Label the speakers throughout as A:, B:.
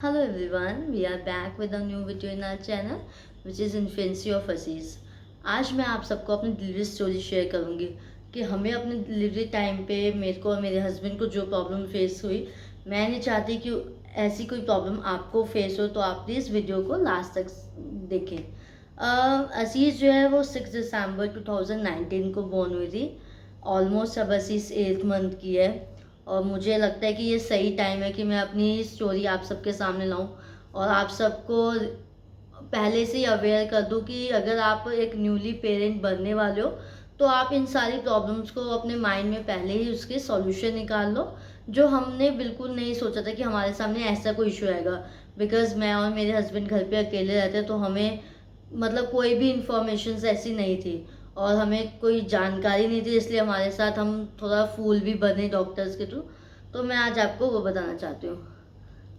A: Hello everyone, we are back with a new video in our channel which is Infancy of Aziz। आज मैं आप सबको अपनी delivery story share करूंगी कि हमें अपने डिलीवरी टाइम पे मेरे को और मेरे हस्बैंड को जो प्रॉब्लम फेस हुई। मैं नहीं चाहती कि ऐसी कोई प्रॉब्लम आपको फेस हो, तो आप प्लीज़ वीडियो को लास्ट तक देखें। अजीज़ जो है वो 6 दिसंबर 2019 को बॉर्न हुई थी। ऑलमोस्ट अब अजीज़ 8th मंथ की है और मुझे लगता है कि ये सही टाइम है कि मैं अपनी स्टोरी आप सबके सामने लाऊं और आप सबको पहले से ही अवेयर कर दूं कि अगर आप एक न्यूली पेरेंट बनने वाले हो तो आप इन सारी प्रॉब्लम्स को अपने माइंड में पहले ही उसके सॉल्यूशन निकाल लो, जो हमने बिल्कुल नहीं सोचा था कि हमारे सामने ऐसा कोई इशू आएगा। बिकॉज मैं और मेरे हस्बैंड घर पे अकेले रहते तो हमें मतलब कोई भी इंफॉर्मेशन ऐसी नहीं थी और हमें कोई जानकारी नहीं थी, इसलिए हमारे साथ हम थोड़ा फूल भी बने डॉक्टर्स के थ्रू। तो मैं आज आपको वो बताना चाहती हूँ।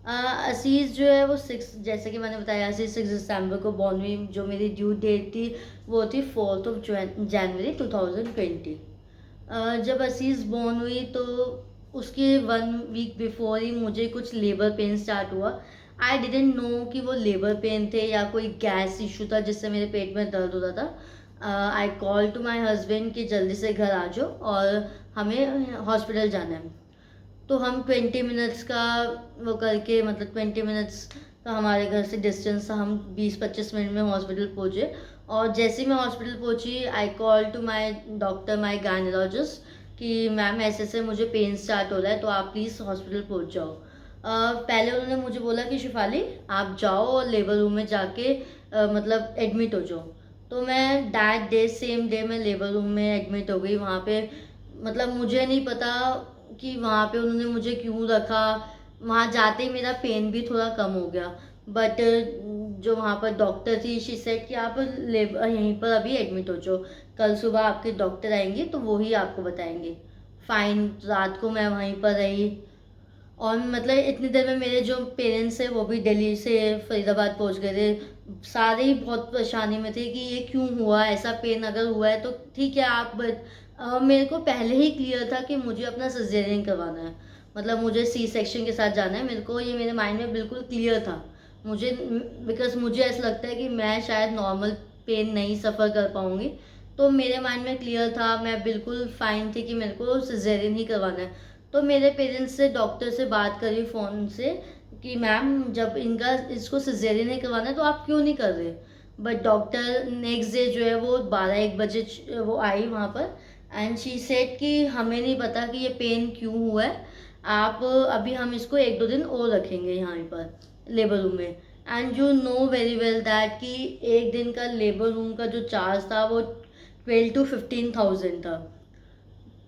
A: असीज़ जो है वो 6, जैसे कि मैंने बताया, असीज़ 6 दिसंबर को बॉर्न हुई। जो मेरी ड्यू डेट थी वो थी 4 जनवरी 2020। जब असीज़ बॉर्न हुई तो उसके 1 वीक बिफोर ही मुझे कुछ लेबर पेन स्टार्ट हुआ। आई डिडेंट नो कि वो लेबर पेन थे या कोई गैस इशू था जिससे मेरे पेट में दर्द होता था। I call to my husband कि जल्दी से घर आ जाओ और हमें हॉस्पिटल जाना है। तो हम 20 मिनट्स का वो करके, मतलब 20 मिनट्स का हमारे घर से डिस्टेंस था, हम 20-25 मिनट में हॉस्पिटल पहुँचे। और जैसे ही मैं हॉस्पिटल पहुँची I call to my doctor, my gynaecologist, कि मैम ऐसे ऐसे मुझे पेन स्टार्ट हो रहा है तो आप प्लीज़ हॉस्पिटल पहुँच जाओ। पहले उन्होंने मुझे बोला कि शिफाली आप जाओ और लेबर रूम में जाके मतलब एडमिट हो जाओ। तो मैं दैट डे सेम डे मैं लेबर रूम में एडमिट हो गई। वहाँ पे मतलब मुझे नहीं पता कि वहाँ पे उन्होंने मुझे क्यों रखा। वहाँ जाते ही मेरा पेन भी थोड़ा कम हो गया। बट जो वहाँ पर डॉक्टर थी, शी सेड कि आप लेबर यहीं पर अभी एडमिट हो जाओ, कल सुबह आपके डॉक्टर आएंगे तो वो ही आपको बताएंगे। फाइन, रात को मैं वहीं पर रही। और मतलब इतनी देर में मेरे जो पेरेंट्स हैं वो भी दिल्ली से फरीदाबाद पहुंच गए थे। सारे ही बहुत परेशानी में थे कि ये क्यों हुआ, ऐसा पेन अगर हुआ है तो ठीक है आप मेरे को पहले ही क्लियर था कि मुझे अपना सिजेरियन करवाना है, मतलब मुझे सी सेक्शन के साथ जाना है। मेरे को ये मेरे माइंड में बिल्कुल क्लियर था। मुझे बिकॉज मुझे ऐसा लगता है कि मैं शायद नॉर्मल पेन नहीं सफ़र कर पाऊँगी। तो मेरे माइंड में क्लियर था, मैं बिल्कुल फाइन थी कि मेरे को सिजेरियन ही करवाना है। तो मेरे पेरेंट्स से, डॉक्टर से बात करी फ़ोन से कि मैम जब इनका इसको सिजेरियन नहीं करवाना है तो आप क्यों नहीं कर रहे। बट डॉक्टर नेक्स्ट डे जो है वो 12-1 बजे वो आई वहाँ पर एंड शी सेड कि हमें नहीं पता कि ये पेन क्यों हुआ है, आप अभी हम इसको 1-2 दिन और रखेंगे यहाँ पर लेबर रूम में। And you know very well that कि एक दिन का लेबर रूम का जो चार्ज था वो 12 to 15,000 था।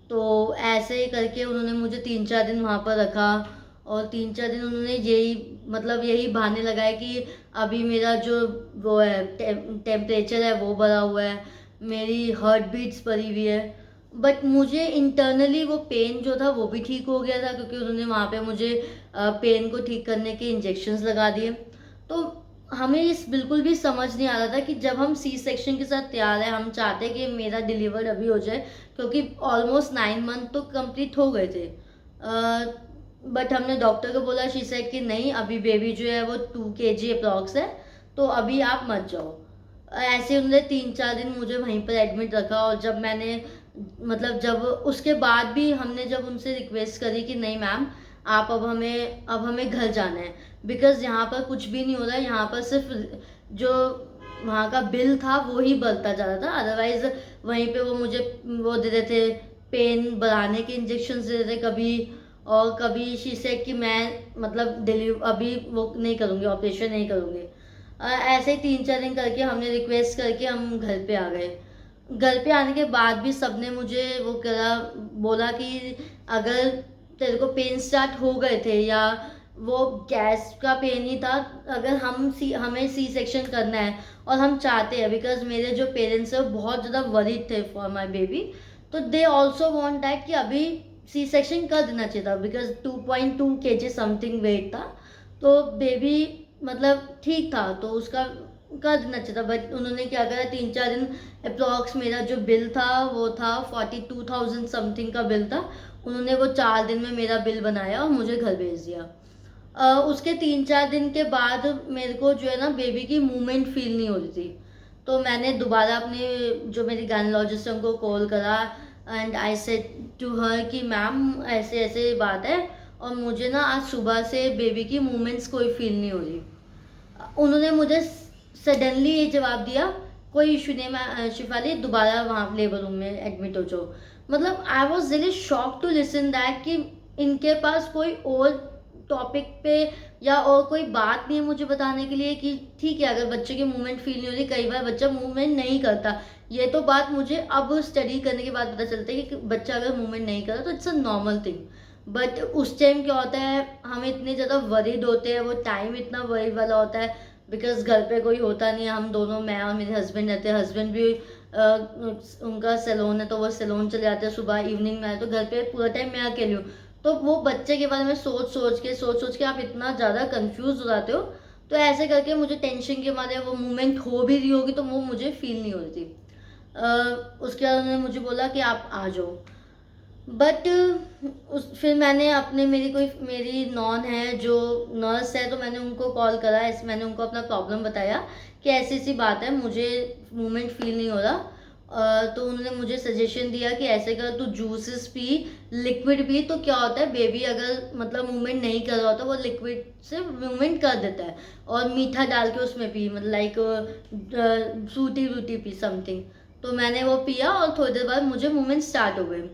A: तो ऐसे ही करके उन्होंने मुझे 3-4 दिन वहाँ पर रखा। और 3-4 दिन उन्होंने यही मतलब यही बहाने लगाए कि अभी मेरा जो वो है टेम्परेचर है वो बढ़ा हुआ है, मेरी हार्ट बीट्स बढ़ी हुई है। बट मुझे इंटरनली वो पेन जो था वो भी ठीक हो गया था, क्योंकि उन्होंने वहाँ पे मुझे पेन को ठीक करने के इंजेक्शंस लगा दिए। तो हमें इस बिल्कुल भी समझ नहीं आ रहा था कि जब हम सी सेक्शन के साथ तैयार हैं, हम चाहते कि मेरा डिलीवर्ड अभी हो जाए, क्योंकि ऑलमोस्ट 9 मंथ तो कंप्लीट हो गए थे। बट हमने डॉक्टर को बोला, शी सेड कि नहीं अभी बेबी जो है वो 2 kg अप्रॉक्स है, तो अभी आप मत जाओ। ऐसे उन्होंने 3-4 दिन मुझे वहीं पर एडमिट रखा। और जब मैंने मतलब जब उसके बाद भी हमने जब उनसे रिक्वेस्ट करी कि नहीं मैम आप अब हमें घर जाना है, बिकॉज यहाँ पर कुछ भी नहीं हो रहा है, यहाँ पर सिर्फ जो वहाँ का बिल था वो ही बढ़ता जा रहा था। अदरवाइज वहीं पे वो मुझे वो दे रहे थे, पेन बढ़ाने के इंजेक्शन दे रहे थे कभी। और कभी शी सेड कि मैं मतलब डिलीव अभी वो नहीं करूँगी, ऑपरेशन नहीं करूँगी। ऐसे ही 3-4 दिन करके हमने रिक्वेस्ट करके हम घर पे आ गए। घर पे आने के बाद भी सबने मुझे वो करा, बोला कि अगर तेरे को पेन स्टार्ट हो गए थे या वो गैस का पेन ही था, अगर हमें सी सेक्शन करना है और हम चाहते हैं, बिकॉज मेरे जो पेरेंट्स हैं वो बहुत ज़्यादा वरीड थे फॉर माई बेबी, तो दे ऑल्सो वॉन्ट दैट कि अभी सी सेक्शन कर देना चाहिए था, बिकॉज 2.2 kg समथिंग वेट था। तो बेबी मतलब ठीक था तो उसका कर देना चाहिए था। बट उन्होंने क्या करा, 3-4 दिन अप्रॉक्स मेरा जो बिल था वो था 42,000 समथिंग का बिल था। उन्होंने वो 4 दिन में मेरा बिल बनाया और मुझे घर भेज दिया। उसके 3-4 दिन के बाद मेरे को जो है ना बेबी की मूवमेंट फील नहीं हो रही थी। तो मैंने दोबारा अपने जो मेरी गायनोलॉजिस्ट है उनको कॉल करा and I said to her कि मैम ऐसे ऐसे बात है और मुझे ना आज सुबह से बेबी की मूवमेंट्स कोई फील नहीं हो रही। उन्होंने मुझे सडनली ये जवाब दिया, कोई इशू नहीं मैं शिफाली दोबारा वहाँ लेबर रूम में एडमिट हो जाओ। मतलब I was really shock to listen that कि इनके पास कोई और टॉपिक पे या और कोई बात नहीं है मुझे बताने के लिए कि ठीक है अगर बच्चे की मूवमेंट फील नहीं हो रही, कई बार बच्चा मूवमेंट नहीं करता। ये तो बात मुझे अब स्टडी करने के बाद पता चलता है कि बच्चा अगर मूवमेंट नहीं करता तो it's a normal thing. But उस टाइम क्या होता है हम इतने ज़्यादा वरीड होते हैं, वो टाइम इतना वरी वाला होता है बिकॉज घर पे कोई होता नहीं है, हम दोनों मैं और मेरे हस्बैंड रहते हैं। हस्बैंड भी उनका सैलून है तो वो सैलून चले जाते हैं सुबह इवनिंग में, तो घर पे पूरा टाइम मैं अकेली हूँ। तो वो बच्चे के बारे में सोच सोच के आप इतना ज़्यादा कंफ्यूज हो जाते हो। तो ऐसे करके मुझे टेंशन के मारे वो मूवमेंट हो भी रही होगी तो वो मुझे फील नहीं हो रही थी। उसके बाद उन्होंने मुझे बोला कि आप आ जाओ। बट उस फिर मैंने अपने मेरी नॉन है जो नर्स है तो मैंने उनको कॉल करा, ऐसे मैंने उनको अपना प्रॉब्लम बताया कि ऐसी ऐसी बात है मुझे मूवमेंट फील नहीं हो रहा। तो उन्होंने मुझे सजेशन दिया कि ऐसे कर तू जूसेस पी, लिक्विड पी। तो क्या होता है बेबी अगर मतलब मूवमेंट नहीं कर रहा होता वो लिक्विड से मूवमेंट कर देता है। और मीठा डाल के उसमें पी, मतलब लाइक फ्रूटी व्रूटी पी समथिंग। तो मैंने वो पिया और थोड़ी देर बाद मुझे मूवमेंट स्टार्ट हो गए।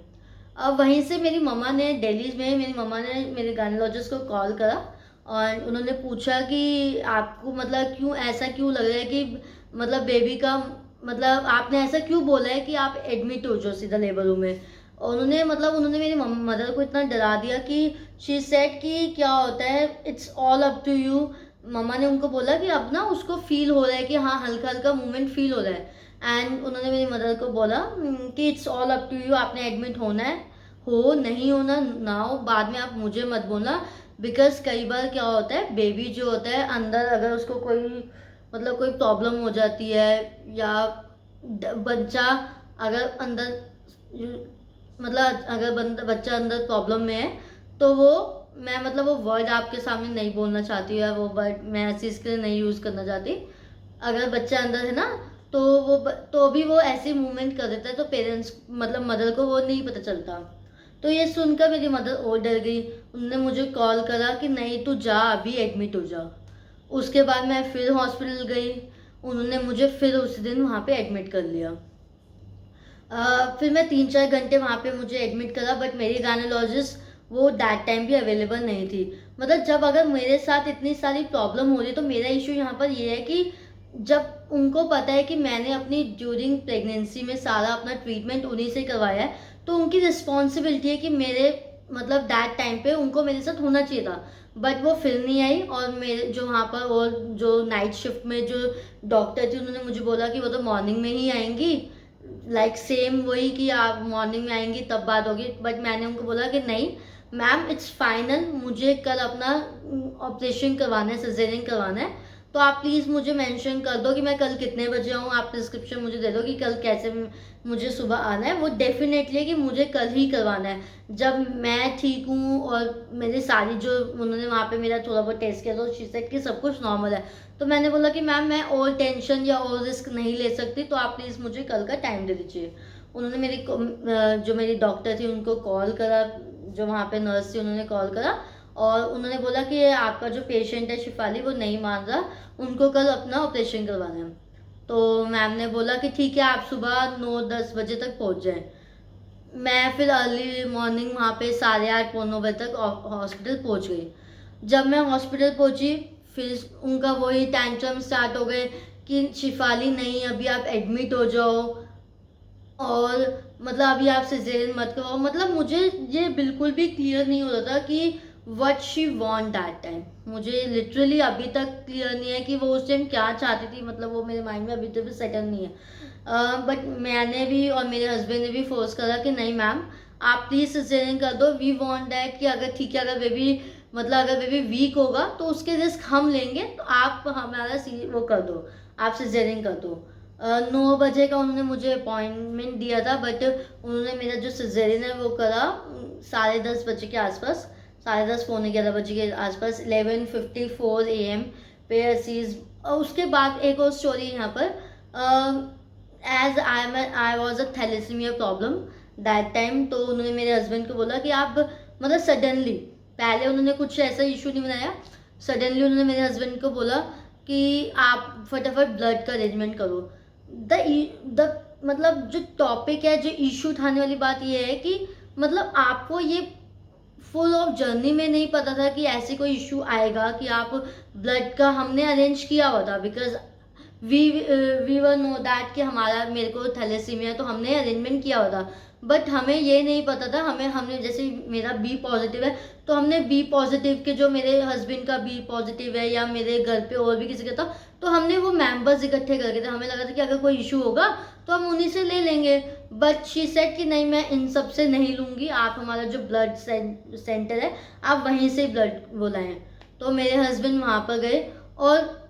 A: अब वहीं से मेरी मम्मा ने दिल्ली में मेरी मम्मा ने मेरे गायनोलॉजिस्ट को कॉल करा और उन्होंने पूछा कि आपको मतलब क्यों ऐसा क्यों लग रहा है कि मतलब बेबी का मतलब आपने ऐसा क्यों बोला है कि आप एडमिट हो जाओ सीधा लेबर रूम में। और उन्होंने मेरी मदर को इतना डरा दिया कि शी सेड कि क्या होता है it's all up to you. मम्मा ने उनको बोला कि अब ना उसको फील हो रहा है कि हाँ हल्का हल्का मूवमेंट फील हो रहा है। एंड उन्होंने मेरी मदर को बोला कि it's all up to you, आपने एडमिट होना है, हो नहीं होना ना हो, बाद में आप मुझे मत बोलना। बिकॉज कई बार क्या होता है बेबी जो होता है अंदर अगर उसको कोई मतलब कोई प्रॉब्लम हो जाती है या बच्चा अगर अंदर मतलब अगर बच्चा अंदर प्रॉब्लम में है तो वो मैं मतलब वो वर्ड आपके सामने नहीं बोलना चाहती हूँ या वो वर्ड मैं ऐसी इसके लिए नहीं यूज़ करना चाहती। अगर बच्चा अंदर है ना तो तो भी वो ऐसे मूवमेंट कर देता है तो पेरेंट्स मतलब मदर को वो नहीं पता चलता। तो ये सुनकर मेरी मदर और डर गई। उन्होंने मुझे कॉल करा कि नहीं तू जा अभी एडमिट हो जा। उसके बाद मैं फिर हॉस्पिटल गई, उन्होंने मुझे फिर उस दिन वहाँ पे एडमिट कर लिया। फिर मैं 3-4 घंटे वहाँ पे मुझे एडमिट करा बट मेरी गायनोलॉजिस्ट वो दैट टाइम भी अवेलेबल नहीं थी। मतलब जब अगर मेरे साथ इतनी सारी प्रॉब्लम हो रही तो मेरा इशू यहाँ पर ये है कि जब उनको पता है कि मैंने अपनी ड्यूरिंग प्रेगनेंसी में सारा अपना ट्रीटमेंट उन्हीं से करवाया है तो उनकी रिस्पॉन्सिबिलिटी है कि मेरे मतलब दैट टाइम पे उनको मेरे साथ होना चाहिए था। बट वो फिर नहीं आई और मेरे जो वहाँ पर और जो नाइट शिफ्ट में जो डॉक्टर थी उन्होंने मुझे बोला कि वो तो मॉर्निंग में ही आएंगी, लाइक सेम वही कि आप मॉर्निंग में आएंगी तब बात होगी। बट मैंने उनको बोला कि नहीं मैम इट्स फाइनल, मुझे कल अपना ऑपरेशन करवाना है, सिजेरियन करवाना है। तो आप प्लीज़ मुझे मेंशन कर दो कि मैं कल कितने बजे आऊँ, आप प्रिस्क्रिप्शन मुझे दे दो कि कल कैसे मुझे सुबह आना है। वो डेफिनेटली कि मुझे कल ही करवाना है जब मैं ठीक हूँ और मेरी सारी जो उन्होंने वहाँ पे मेरा थोड़ा बहुत टेस्ट किया तो शी सेड कि सब कुछ नॉर्मल है। तो मैंने बोला कि मैम मैं और टेंशन या और रिस्क नहीं ले सकती तो आप प्लीज़ मुझे कल का टाइम दे दीजिए। उन्होंने जो मेरी डॉक्टर थी उनको कॉल करा, जो वहाँ पे नर्स थी उन्होंने कॉल करा और उन्होंने बोला कि आपका जो पेशेंट है शिफाली वो नहीं मान रहा, उनको कल अपना ऑपरेशन करवाना है। तो मैम ने बोला कि ठीक है आप सुबह 9-10 बजे तक पहुँच जाएं। मैं फिर अर्ली मॉर्निंग वहाँ पे 8:30-9 बजे तक हॉस्पिटल पहुँच गई। जब मैं हॉस्पिटल पहुँची फिर उनका वही टैंट्रम स्टार्ट हो गए कि शिफाली नहीं अभी आप एडमिट हो जाओ और मतलब अभी आप सिजेरियन मत करो। मतलब मुझे ये बिल्कुल भी क्लियर नहीं हो रहा था कि what she want that time. मुझे लिटरली अभी तक क्लियर नहीं है कि वो उस टाइम क्या चाहती थी, मतलब वो मेरे माइंड में अभी तक भी सेटल नहीं है। बट मैंने भी और मेरे हस्बैंड ने भी फोर्स करा कि नहीं मैम आप प्लीज़ सिजेरियन कर दो, वी वांट दैट कि अगर ठीक है अगर बेबी मतलब अगर बेबी वीक होगा तो उसके रिस्क हम लेंगे, तो आप हमारा वो कर दो, आप सिजेरियन कर दो। 9 बजे का उन्होंने मुझे अपॉइंटमेंट दिया था बट उन्होंने मेरा जो सिजेरियन है वो करा 10:30 बजे के आसपास, 10:30 पौने 11 बजे के आसपास 11:54 AM पे असीज़। और उसके बाद एक और स्टोरी यहाँ पर, as I was a thalassemia problem that time. तो उन्होंने मेरे हस्बैंड को बोला कि आप मतलब सडनली, पहले उन्होंने कुछ ऐसा इशू नहीं बनाया, सडनली उन्होंने मेरे हस्बैंड को बोला कि आप फटाफट ब्लड का अरेंजमेंट करो। द मतलब जो टॉपिक है, जो इशू उठाने वाली बात ये है कि मतलब आपको ये फुल ऑफ जर्नी में नहीं पता था कि ऐसे कोई इशू आएगा कि आप ब्लड का, हमने अरेंज किया हुआ था because we were know that कि हमारा, मेरे को थैलेसीमिया, तो हमने अरेंजमेंट किया हुआ था। बट हमें ये नहीं पता था, हमने जैसे मेरा बी पॉजिटिव है, तो हमने बी पॉजिटिव के, जो मेरे हस्बैंड का बी पॉजिटिव है या मेरे घर पे और भी किसी का था, तो हमने वो मेंबर्स इकट्ठे करके थे। हमें लगा था कि अगर कोई इशू होगा तो हम उन्हीं से ले लेंगे। बट शी सेड कि नहीं, मैं इन सब से नहीं लूँगी, आप हमारा जो ब्लड सेंटर है आप वहीं से ब्लड बुलाएं। तो मेरे हस्बैंड वहाँ पर गए और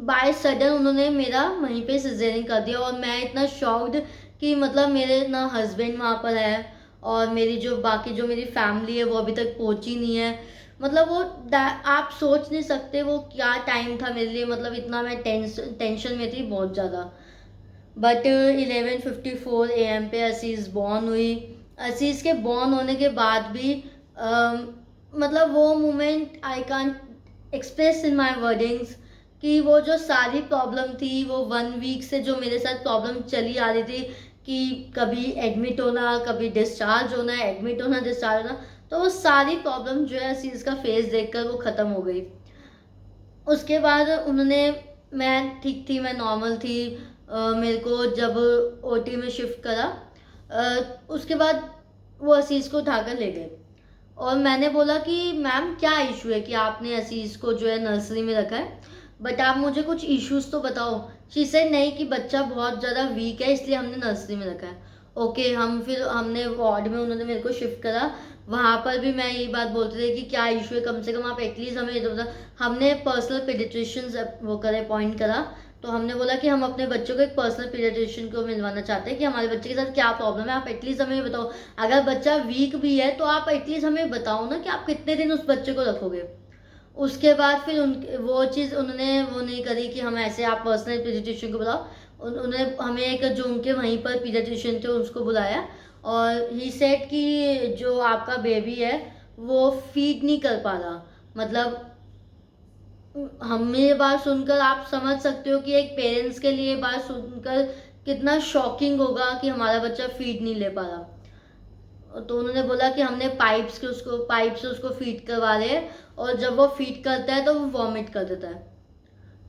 A: बाय सडन उन्होंने मेरा वहीं पे सिजेरियन कर दिया। और मैं इतना शॉक्ड कि मतलब मेरे ना हस्बैंड वहाँ पर है और मेरी जो बाकी जो मेरी फैमिली है वो अभी तक पहुँची नहीं है। मतलब वो आप सोच नहीं सकते वो क्या टाइम था मेरे लिए, मतलब इतना मैं टेंशन में थी बहुत ज़्यादा। बट 11:54 AM पे असीज़ बॉर्न हुई। असीज़ के बॉर्न होने के बाद भी मतलब वो moment I can't express in my wordings कि वो जो सारी प्रॉब्लम थी, वो 1 वीक से जो मेरे साथ प्रॉब्लम चली आ रही थी कि कभी एडमिट होना, कभी डिस्चार्ज होना, एडमिट होना, डिस्चार्ज होना, तो वो सारी प्रॉब्लम जो है असीज़ का फेस देखकर वो ख़त्म हो गई। उसके बाद उन्होंने, मैं ठीक थी, मैं नॉर्मल थी। मेरे को जब ओटी में शिफ्ट करा, उसके बाद वो असीज़ को उठाकर ले गए और मैंने बोला कि मैम क्या इशू है कि आपने असीज़ को जो है नर्सरी में रखा है, बट आप मुझे कुछ इश्यूज तो बताओ। शी सेड नहीं कि बच्चा बहुत ज़्यादा वीक है इसलिए हमने नर्सरी में रखा है। ओके, फिर हमने वार्ड में, उन्होंने मेरे को शिफ्ट करा। वहाँ पर भी मैं यही बात बोलती थी कि क्या इशू है, कम से कम आप एटलीस्ट हमें ये तो बता। हमने पर्सनल पीडियाट्रिशियन वो करे अपॉइंट करा। तो हमने बोला कि हम अपने बच्चों को एक पर्सनल पीडियाट्रिशियन को मिलवाना चाहते हैं कि हमारे बच्चे के साथ क्या प्रॉब्लम है, आप एटलीस्ट हमें ये बताओ। अगर बच्चा वीक भी है तो आप एटलीस्ट हमें बताओ ना कि आप कितने दिन उस बच्चे को रखोगे। उसके बाद फिर वो चीज़ उन्होंने वो नहीं करी कि हम ऐसे, आप पर्सनल पीडियाट्रिशियन को बुलाओ। उन्होंने हमें एक जो उनके वहीं पर पीडियाट्रिशियन थे उसको बुलाया और ही सेड कि जो आपका बेबी है वो फीड नहीं कर पा रहा। मतलब हमें ये बात सुनकर आप समझ सकते हो कि एक पेरेंट्स के लिए बात सुनकर कितना शॉकिंग होगा कि हमारा बच्चा फीड नहीं ले पा रहा। तो उन्होंने बोला कि हमने पाइप से उसको फीड करवा रहे हैं और जब वो फीड करता है तो वो वॉमिट कर देता है।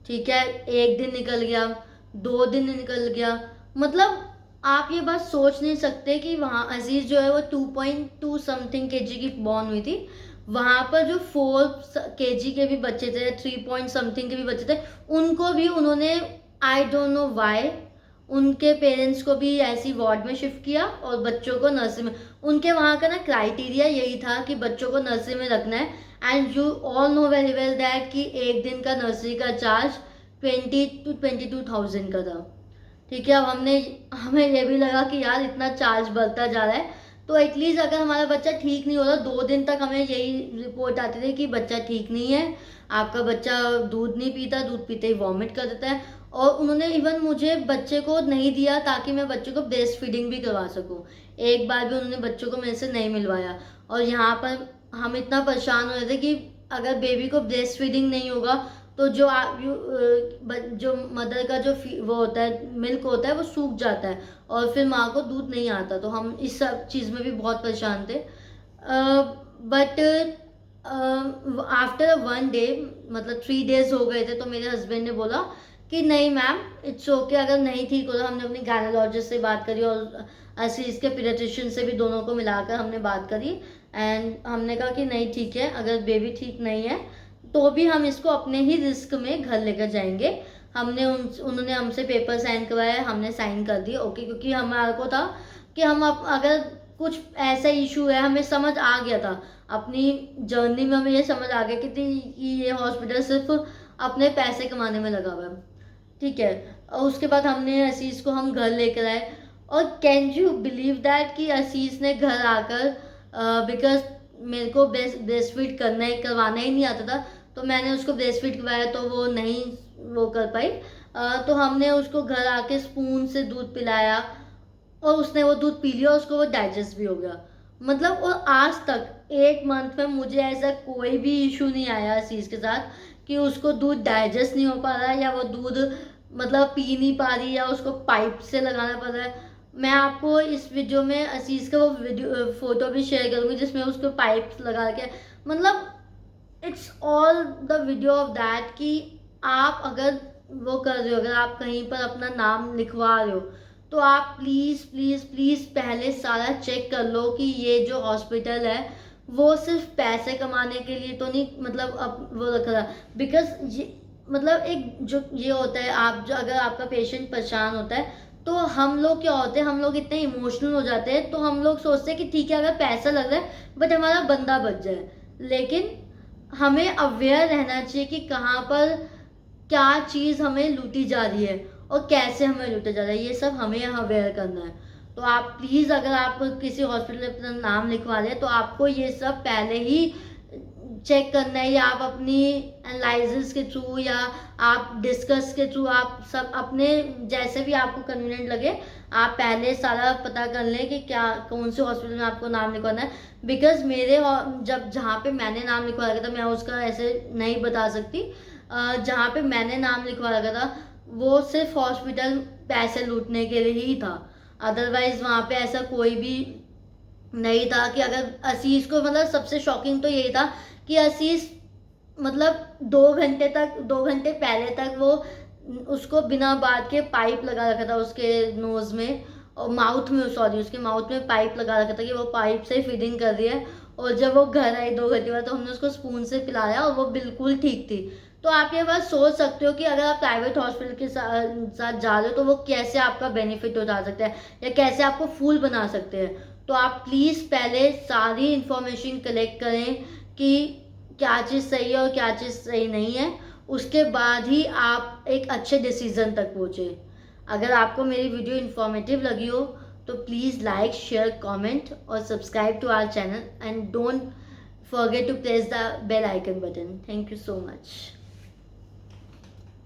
A: ठीक है, 1 दिन निकल गया, 2 दिन निकल गया। मतलब आप ये बात सोच नहीं सकते कि वहाँ अजीज़ जो है वो 2.2 समथिंग केजी की बॉर्न हुई थी। वहाँ पर जो 4 केजी के भी बच्चे थे, 3 पॉइंट समथिंग के भी बच्चे थे, उनको भी उन्होंने, आई डोंट नो वाई, उनके पेरेंट्स को भी ऐसी वार्ड में शिफ्ट किया और बच्चों को नर्सरी में। उनके वहाँ का ना क्राइटेरिया यही था कि बच्चों को नर्सरी में रखना है। And you all know very well that कि 1 दिन का नर्सरी का चार्ज 20 to 22,000 का था। ठीक है, अब हमें ये भी लगा कि यार इतना चार्ज बढ़ता जा रहा है, तो एटलीस्ट अगर हमारा बच्चा ठीक नहीं हो रहा, 2 दिन तक हमें यही रिपोर्ट आती थी कि बच्चा ठीक नहीं है, आपका बच्चा दूध नहीं पीता, दूध पीते ही वॉमिट कर देता है। और उन्होंने इवन मुझे बच्चे को नहीं दिया ताकि मैं बच्चे को ब्रेस्ट फीडिंग भी करवा सकूं। एक बार भी उन्होंने बच्चों को मेरे से नहीं मिलवाया। और यहाँ पर हम इतना परेशान हो रहे थे कि अगर बेबी को ब्रेस्ट फीडिंग नहीं होगा तो जो मदर का जो वो होता है, मिल्क होता है, वो सूख जाता है और फिर माँ को दूध नहीं आता। तो हम इस सब चीज़ में भी बहुत परेशान थे। बट आफ्टर 1 डे, मतलब 3 डेज हो गए थे, तो मेरे हस्बैंड ने बोला कि नहीं मैम, इट्स ओके, अगर नहीं ठीक हो रहा। हमने अपनी गायनोलॉजिस्ट से बात करी और असीज़ के पीडियाट्रिशियन से भी, दोनों को मिलाकर हमने बात करी। एंड हमने कहा कि नहीं ठीक है, अगर बेबी ठीक नहीं है तो भी हम इसको अपने ही रिस्क में घर लेकर जाएंगे। उन्होंने हमसे पेपर साइन करवाया, हमने साइन कर दिए ओके, क्योंकि हमारे को था कि अगर कुछ ऐसा इशू है, हमें समझ आ गया था अपनी जर्नी में, हमें ये समझ आ गया कि ये हॉस्पिटल सिर्फ अपने पैसे कमाने में लगा हुआ है। ठीक है, और उसके बाद हमने असीज़ को हम घर लेकर आए। और कैन यू बिलीव दैट कि असीज़ ने घर आकर, बिकॉज मेरे को ब्रेस्ट फीड करवाना ही नहीं आता था, तो मैंने उसको ब्रेस्ट फीड करवाया तो वो नहीं वो कर पाई। तो हमने उसको घर आके स्पून से दूध पिलाया और उसने वो दूध पी लिया, उसको वो डाइजेस्ट भी हो गया। मतलब और आज तक 1 मंथ में मुझे ऐसा कोई भी इशू नहीं आया इस चीज़ के साथ कि उसको दूध डाइजेस्ट नहीं हो पा रहा है या वो दूध मतलब पी नहीं पा रही या उसको पाइप से लगाना पड़ रहा है। मैं आपको इस वीडियो में असीस का वो वीडियो फोटो भी शेयर करूँगी जिसमें उसको पाइप लगा के, मतलब it's all the video of that कि आप अगर वो कर रहे हो, अगर आप कहीं पर अपना नाम लिखवा रहे हो तो आप प्लीज़ प्लीज़ प्लीज़ पहले सारा चेक कर लो कि ये जो हॉस्पिटल है वो सिर्फ पैसे कमाने के लिए तो नहीं, मतलब अब वो रख रहा, बिकॉज ये मतलब एक जो ये होता है, आप जो अगर आपका पेशेंट परेशान होता है तो हम लोग क्या होते हैं, हम लोग इतने इमोशनल हो जाते हैं तो हम लोग सोचते हैं कि ठीक है अगर पैसा लग रहा है बट हमारा बंदा बच जाए। लेकिन हमें अवेयर रहना चाहिए कि कहाँ पर क्या चीज़ हमें लूटी जा रही है और कैसे हमें लूटा जा रहा है, ये सब हमें अवेयर करना है। तो आप प्लीज़ अगर आप किसी हॉस्पिटल में अपना नाम लिखवा लें तो आपको ये सब पहले ही चेक करना है, या आप अपनी एनालिसिस के थ्रू या आप डिस्कस के थ्रू आप सब अपने जैसे भी आपको कन्वीनियंट लगे आप पहले सारा पता कर लें कि क्या कौन से हॉस्पिटल में आपको नाम लिखवाना है। बिकॉज मेरे जब जहाँ पे मैंने नाम लिखवा रखा था, मैं उसका ऐसे नहीं बता सकती, जहाँ पे मैंने नाम लिखवा रखा था वो सिर्फ हॉस्पिटल पैसे लूटने के लिए ही था। अदरवाइज वहाँ पे ऐसा कोई भी नहीं था कि अगर असीस को, मतलब सबसे शॉकिंग तो यही था कि असीस मतलब 2 घंटे पहले तक वो उसको बिना बात के पाइप लगा रखा था उसके नोज में और माउथ में, सॉरी उसके माउथ में पाइप लगा रखा था कि वो पाइप से फीडिंग कर रही है। और जब वो घर आई 2 घंटे बाद तो हमने उसको स्पून से पिलाया और वो बिल्कुल ठीक थी। तो आप ये बात सोच सकते हो कि अगर आप प्राइवेट हॉस्पिटल के साथ जा रहे हो तो वो कैसे आपका बेनिफिट उठा सकते हैं या कैसे आपको फूल बना सकते हैं। तो आप प्लीज़ पहले सारी इंफॉर्मेशन कलेक्ट करें कि क्या चीज़ सही है और क्या चीज़ सही नहीं है, उसके बाद ही आप एक अच्छे डिसीजन तक पहुँचे। अगर आपको मेरी वीडियो इन्फॉर्मेटिव लगी हो तो प्लीज़ लाइक शेयर कमेंट और subscribe to our channel and don't forget to press the bell icon button. Thank you so much.